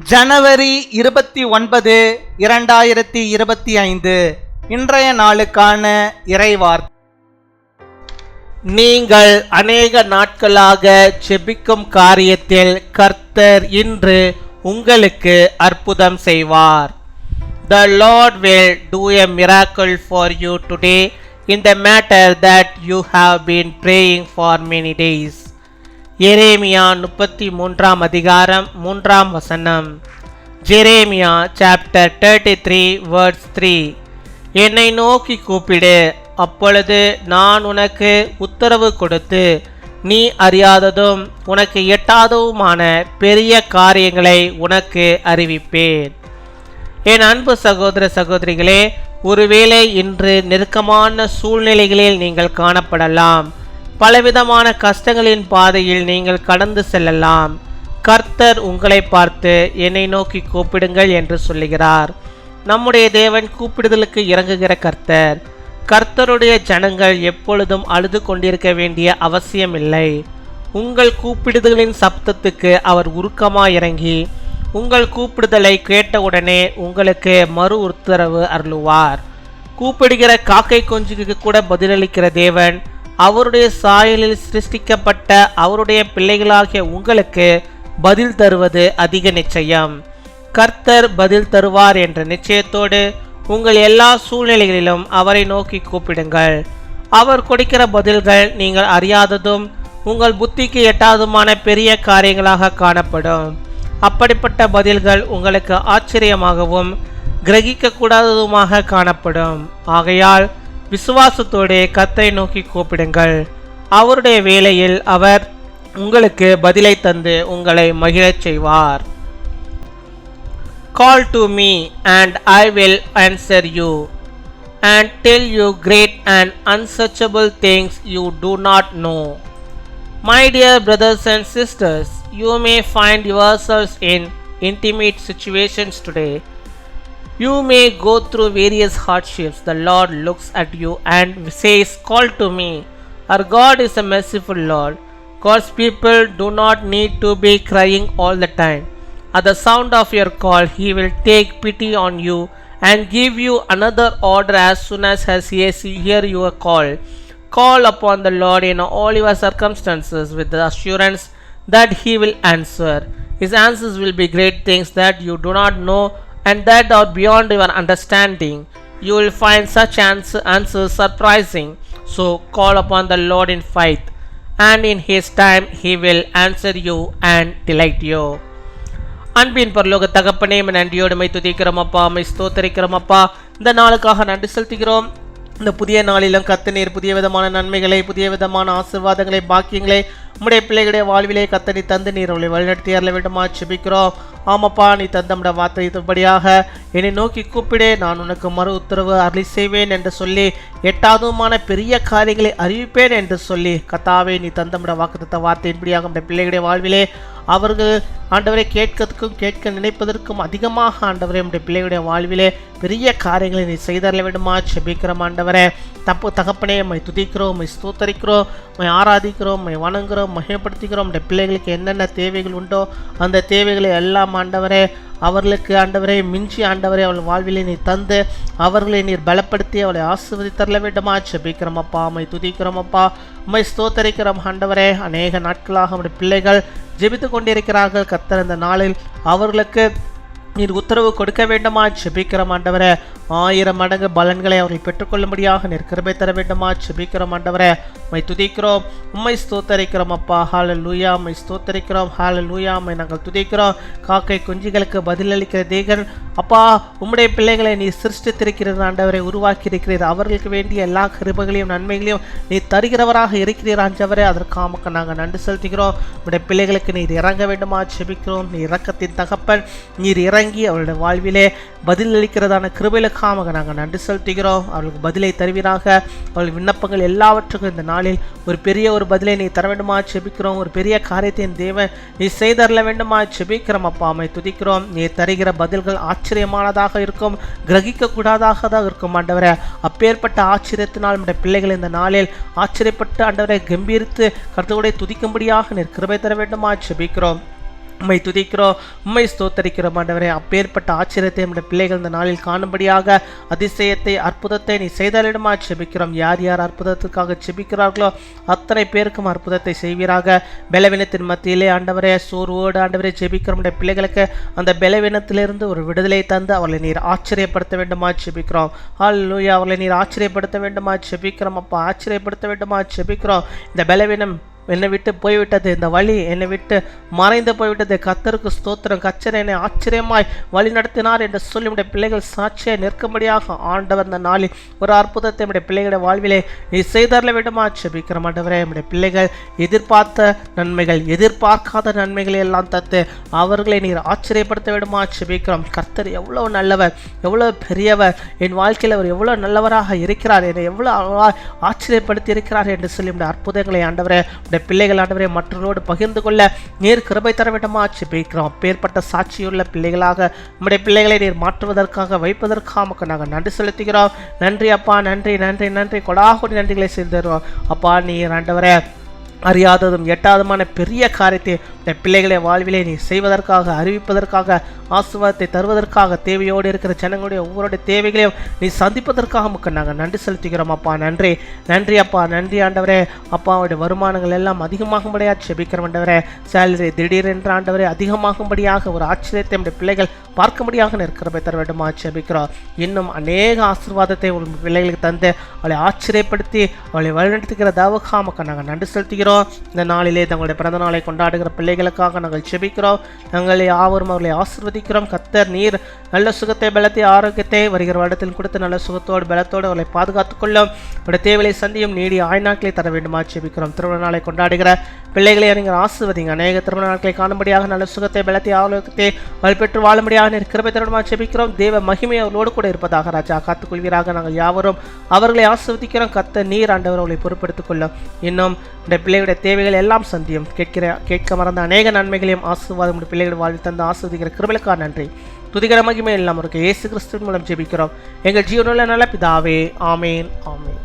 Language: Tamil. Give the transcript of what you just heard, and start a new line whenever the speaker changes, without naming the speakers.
ஜனவரி 29, 2025 இன்றைய நாளுக்கான இறைவார்த்தை.
நீங்கள் அநேக நாட்களாக ஜெபிக்கும் காரியத்தில் கர்த்தர் இன்று உங்களுக்கு அற்புதம் செய்வார். The Lord will do a miracle for you today in the matter that you have been praying for many days. எரேமியா 33 அதிகாரம் 3 ஜெரேமியா சாப்டர் 33 verse 3. என்னை நோக்கி கூப்பிடு, அப்பொழுது நான் உனக்கு உத்தரவு கொடுத்து நீ அறியாததும் உனக்கு எட்டாததுமான பெரிய காரியங்களை உனக்கு அறிவிப்பேன். என் அன்பு சகோதர சகோதரிகளே, ஒருவேளை இன்று நெருக்கமான சூழ்நிலைகளில் நீங்கள் காணப்படலாம். பலவிதமான கஷ்டங்களின் பாதையில் நீங்கள் கடந்து செல்லலாம். கர்த்தர் உங்களை பார்த்து என்னை நோக்கி கூப்பிடுங்கள் என்று சொல்லுகிறார். நம்முடைய தேவன் கூப்பிடுதலுக்கு இறங்குகிற கர்த்தர். கர்த்தருடைய ஜனங்கள் எப்பொழுதும் அழுது கொண்டிருக்க வேண்டிய அவசியமில்லை. உங்கள் கூப்பிடுதலின் சப்தத்துக்கு அவர் உருக்கமாய் இறங்கி உங்கள் கூப்பிடுதலை கேட்டவுடனே உங்களுக்கு மறு உத்தரவு அருளுவார். கூப்பிடுகிற காக்கை கொஞ்சுக்கு கூட பதிலளிக்கிற தேவன் அவருடைய சாயலில் சிருஷ்டிக்கப்பட்ட அவருடைய பிள்ளைகளாகிய உங்களுக்கு பதில் தருவது அதிக நிச்சயம். கர்த்தர் பதில் தருவார் என்ற நிச்சயத்தோடு உங்கள் எல்லா சூழ்நிலைகளிலும் அவரை நோக்கி கூப்பிடுங்கள். அவர் கொடுக்கிற பதில்கள் நீங்கள் அறியாததும் உங்கள் புத்திக்கு எட்டாததுமான பெரிய காரியங்களாக காணப்படும். அப்படிப்பட்ட பதில்கள் உங்களுக்கு ஆச்சரியமாகவும் கிரகிக்க கூடாததுமாக காணப்படும். ஆகையால் விசுவாசத்தோடு கர்த்தரை நோக்கி கூப்பிடுங்கள். அவருடைய வேளையில் அவர் உங்களுக்கு பதிலை தந்து உங்களை மகிழச் செய்வார். Call to me and I will answer you and tell you great and unsearchable things you do not know. My dear brothers and sisters, you may find yourselves in intimate situations today. You may go through various hardships. The Lord looks at you and says, call to me. Our God is a merciful Lord. God's people do not need to be crying all the time. At the sound of your call, He will take pity on you and give you another order as soon as He hears your call. Call upon the Lord in all your circumstances with the assurance that He will answer. His answers will be great things that you do not know and that are beyond your understanding. You will find such answers surprising. So call upon the Lord in faith, and in His time He will answer you and delight you. அன்பின் பரலோக தகப்பனே, நன்றியோடு மை துதிக்கிறோம் அப்பா, மை ஸ்தோத்தரிக்கிறோம் அப்பா. இந்த நாளுக்காக நன்றி செலுத்துகிறோம். இந்த புதிய நாளிலும் கர்த்தர் புதிய விதமான நன்மைகளை, புதிய விதமான ஆசீர்வாதங்களை, பாக்கியங்களை உம்முடைய பிள்ளைகளுடைய வாழ்விலே கர்த்தர் தந்து நீர் அவளை வழிநடத்தி அருள வேண்டுமா ஜெபிக்கிறோம். ஆமாப்பா, நீ தந்தமுடைய வார்த்தையின்படியாக என்னை நோக்கி கூப்பிடே, நான் உனக்கு மறு உத்தரவு அருளி செய்வேன் என்று சொல்லி எட்டாவதுமான பெரிய காரியங்களை அறிவிப்பேன் என்று சொல்லி கர்த்தாவே நீ தந்தமுடைய வாக்குத்தத்த வார்த்தையின்படியாக நம்முடைய பிள்ளைகளுடைய வாழ்விலே அவர்கள் ஆண்டவரை கேட்கறதுக்கும் கேட்க நினைப்பதற்கும் அதிகமாக ஆண்டவரே நம்முடைய பிள்ளைகளுடைய வாழ்விலே பெரிய காரியங்களை நீ செய்தரல வேண்டுமா ஜெபிக்கிறோம். ஆண்டவரே தகப்பனே, மை துதிக்கிறோம், மை ஸ்தோத்தரிக்கிறோம், மை ஆராதிக்கிறோம், மை வணங்குகிறோம், மகிமைப்படுத்திக்கிறோம். நம்முடைய பிள்ளைகளுக்கு என்னென்ன தேவைகள் உண்டோ அந்த தேவைகளை எல்லாம் ஆண்டவரே அவர்களுக்கு ஆண்டவரை மிஞ்சி ஆண்டவரை அவள் வாழ்விலே நீ தந்து அவர்களை நீர் பலப்படுத்தி அவளை ஆசீர்வதித்தரல வேண்டுமா ஜெபிக்கிறோம் அப்பா, மை துதிக்கிறோம் அப்பா, உம்மை ஸ்தோத்தரிக்கிறோம். ஆண்டவரே அநேக நாட்களாக நம்முடைய பிள்ளைகள் ஜெபித்து கொண்டிருக்கிறார்கள். கர்த்தர் இந்த நாளில் அவர்களுக்கு நீர் உத்தரவு கொடுக்க வேண்டுமா ஜெபிக்கிறோம். ஆண்டவரே 1000 மடங்கு பலன்களை அவர்கள் பெற்றுக்கொள்ளும்படியாக நீர் கிருபை தர வேண்டுமா ஜெபிக்கிறோம். ஆண்டவரே மை துதிக்கிறோம், உம்மை ஸ்தோத்தரிக்கிறோம் அப்பா. ஹல்லேலூயா, மை ஸ்தோத்தரிக்கிறோம். ஹல்லேலூயா, மை நாங்கள் துதிக்கிறோம். காக்கை குஞ்சுகளுக்கு பதிலளிக்கிற தேவன் அப்பா, உம்முடைய பிள்ளைகளை நீ சிருஷ்டித்திருக்கிறது ஆண்டவரை, உருவாக்கி இருக்கிறது. அவர்களுக்கு வேண்டிய எல்லா கிருபைகளையும் நன்மைகளையும் நீ தருகிறவராக இருக்கிறீர் ஆண்டவரே. அதற்காக நாங்கள் நன்றி செலுத்துகிறோம். உம்முடைய பிள்ளைகளுக்கு நீர் இறங்க வேண்டுமா ஜெபிக்கிறோம். நீ இரக்கத்தின் தகப்பன், நீர் இறங்கி அவருடைய வாழ்விலே பதிலளிக்கிறதான கிருபைகளுக்காக நாங்கள் நன்றி செலுத்துகிறோம். அவர்களுக்கு பதிலை தருவீராக. அவர்கள் விண்ணப்பங்கள் எல்லாவற்றுக்கும் இந்த நாளில் ஒரு பெரிய ஒரு பதிலை நீ தர வேண்டுமா ஜெபிக்கிறோம். ஒரு பெரிய காரியத்தின் தேவன் நீ செய்தரல வேண்டுமா ஜெபிக்கிறோம் அப்பா, மை துதிக்கிறோம். நீ தருகிற பதில்கள் ஆச்சரியமானதாக இருக்கும், கிரகிக்க கூடாதாக தான் இருக்கும் ஆண்டவரே. அப்பேற்பட்ட ஆச்சரியத்தினால் நம்முடைய பிள்ளைகள் இந்த நாளில் ஆச்சரியப்பட்டு ஆண்டவரை கம்பீரித்து கர்த்தரோட துதிக்கும்படியாக நீர் கிருபை தர வேண்டுமா ஜெபிக்கிறோம். உம்மை துதிக்கிறோம், உம்மை ஸ்தோத்தரிக்கிறோம் ஆண்டவரே. அப்பேற்பட்ட ஆச்சரியத்தை நம்முடைய பிள்ளைகள் இந்த நாளில் காணும்படியாக அதிசயத்தை அற்புதத்தை நீ செய்தலிடமா செபிக்கிறோம். யார் யார் அற்புதத்துக்காக செபிக்கிறார்களோ அத்தனை பேருக்கும் அற்புதத்தை செய்வீராக. பலவீனத்தின் மத்தியிலே ஆண்டவரே சோர்வோடு ஆண்டவரே செபிக்கிற நம்முடைய பிள்ளைகளுக்கு அந்த பலவீனத்திலிருந்து ஒரு விடுதலை தந்து அவர்களை நீர் ஆச்சரியப்படுத்த வேண்டுமா செபிக்கிறோம். ஹல்லேலூயா. அவர்களை நீர் ஆச்சரியப்படுத்த வேண்டுமா செபிக்கிறோம் அப்பா. ஆச்சரியப்படுத்த வேண்டுமா செபிக்கிறோம். இந்த பலவீனம் என்னை விட்டு போய்விட்டது, இந்த வழி என்னை விட்டு மறைந்து போய்விட்டது. கர்த்தருக்கு ஸ்தோத்திரம். கர்த்தர் என்னை ஆச்சரியமாய் வழி நடத்தினார் என்று சொல்லி நம்முடைய பிள்ளைகள் சாட்சியை நிற்கும்படியாக ஆண்டவர் இந்த நாளில் ஒரு அற்புதத்தை நம்முடைய பிள்ளைகளுடைய வாழ்விலே நீ செய்தரல வேண்டுமா செபிக்கிற ஆண்டவரே. நம்முடைய பிள்ளைகள் எதிர்பார்த்த நன்மைகள் எதிர்பார்க்காத நன்மைகளை எல்லாம் தத்து அவர்களை நீர் ஆச்சரியப்படுத்த வேண்டுமா செபிக்கிறோம். கர்த்தர் எவ்வளவு நல்லவர், எவ்வளவு பெரியவர், என் வாழ்க்கையில் அவர் எவ்வளவு நல்லவராக இருக்கிறார், என்னை எவ்வளவு ஆச்சரியப்படுத்தி இருக்கிறார் என்று சொல்லி நம்முடைய அற்புதங்களை ஆண்டவரே பிள்ளைகள் ஆண்டவரே மற்றவர்களோடு பகிர்ந்து கொள்ள நீர் கிருபை தர வேண்டுமா செபிக்கிறோம். அப்பேற்பட்ட சாட்சியுள்ள பிள்ளைகளாக நம்முடைய பிள்ளைகளை நீர் மாற்றுவதற்காக வைப்பதற்காக நாங்கள் நன்றி செலுத்துகிறோம். நன்றி அப்பா, நன்றி நன்றி நன்றி. கொடாகோடி நன்றிகளை செய்தோம் அப்பா. நீர் ஆண்டவரே அறியாததும் எட்டாததுமான பெரிய காரியத்தை பிள்ளைகளை வாழ்விலே நீ செய்வதற்காக அறிவிப்பதற்காக ஆசீர்வாதத்தை தருவதற்காக தேவையோடு இருக்கிற ஜனங்களுடைய ஒவ்வொருடைய தேவைகளையும் நீ சந்திப்பதற்காக முக்க நாங்கள் நன்றி செலுத்துகிறோம் அப்பா. நன்றி நன்றி அப்பா. நன்றி ஆண்டவரே. அப்பாவுடைய வருமானங்கள் எல்லாம் அதிகமாகும்படியாக செபிக்கிறோம் ஆண்டவரே. சேலரி திடீரென்று ஆண்டவரே அதிகமாகும்படியாக ஒரு ஆச்சரியத்தை நம்முடைய பிள்ளைகள் பார்க்கும்படியாக இருக்கிறபை தர வேண்டுமா செபிக்கிறோம். இன்னும் அநேக ஆசீர்வாதத்தை உங்கள் பிள்ளைகளுக்கு தந்து அவளை ஆச்சரியப்படுத்தி அவளை வழிநடத்துகிற தாவுக்காக மக்கள் நாங்கள் நன்றி செலுத்துகிறோம். இந்த நாளிலே தங்களுடைய பிறந்த நாளை கொண்டாடுகிற பிள்ளைகளுக்காக நாங்கள் செபிக்கிறோம். நாங்கள் யாவரும் அவர்களை ஆசீர்வதிக்கிறோம். கர்த்தர் நீர் நல்ல சுகத்தை பலத்தை ஆரோக்கியத்தை வருகிற வருடத்தில் கொடுத்து நல்ல சுகத்தோடு பலத்தோடு அவர்களை பாதுகாத்துக் கொள்ளும். அவருடைய தேவையை சந்தியும் நீடிய ஆய்நாட்களை தர வேண்டுமா செபிக்கிறோம். திருமண நாளை கொண்டாடுகிற பிள்ளைகளை நீங்கள் ஆசீர்வதிங்க. அநேக திருமண நாட்களை காணும்படியாக நல்ல சுகத்தை பலத்தை ஆரோக்கியத்தை அவள் பெற்று வாழும்படியாக கிருபை தரணுமா செபிக்கிறோம். தேவ மகிமை அவர்களோடு கூட இருப்பதாக ராஜா காத்துக்கொள்வீராக. நாங்கள் யாவரும் அவர்களை ஆசீர்வதிக்கிறோம். கர்த்தர் நீர் ஆண்டவர் அவர்களை பொறுப்பெடுத்துக் கொள்ளும். இன்னும் இந்த பிள்ளைகளுடைய தேவைகள் எல்லாம் சந்தியும். கேட்க மறந்த அநேக நன்மைகளையும் ஆசீர்வாதம் பிள்ளைகள் வாழ்வில் தந்து ஆசீர்வதிக்கிற கிருபைக்காக நன்றி. துதிகர மகிமை எல்லாம் இயேசு கிறிஸ்துவின் மூலம் ஜெபிக்கிறோம் எங்கள் ஜீவனுள்ள நல்ல பிதாவே. ஆமேன் ஆமேன்.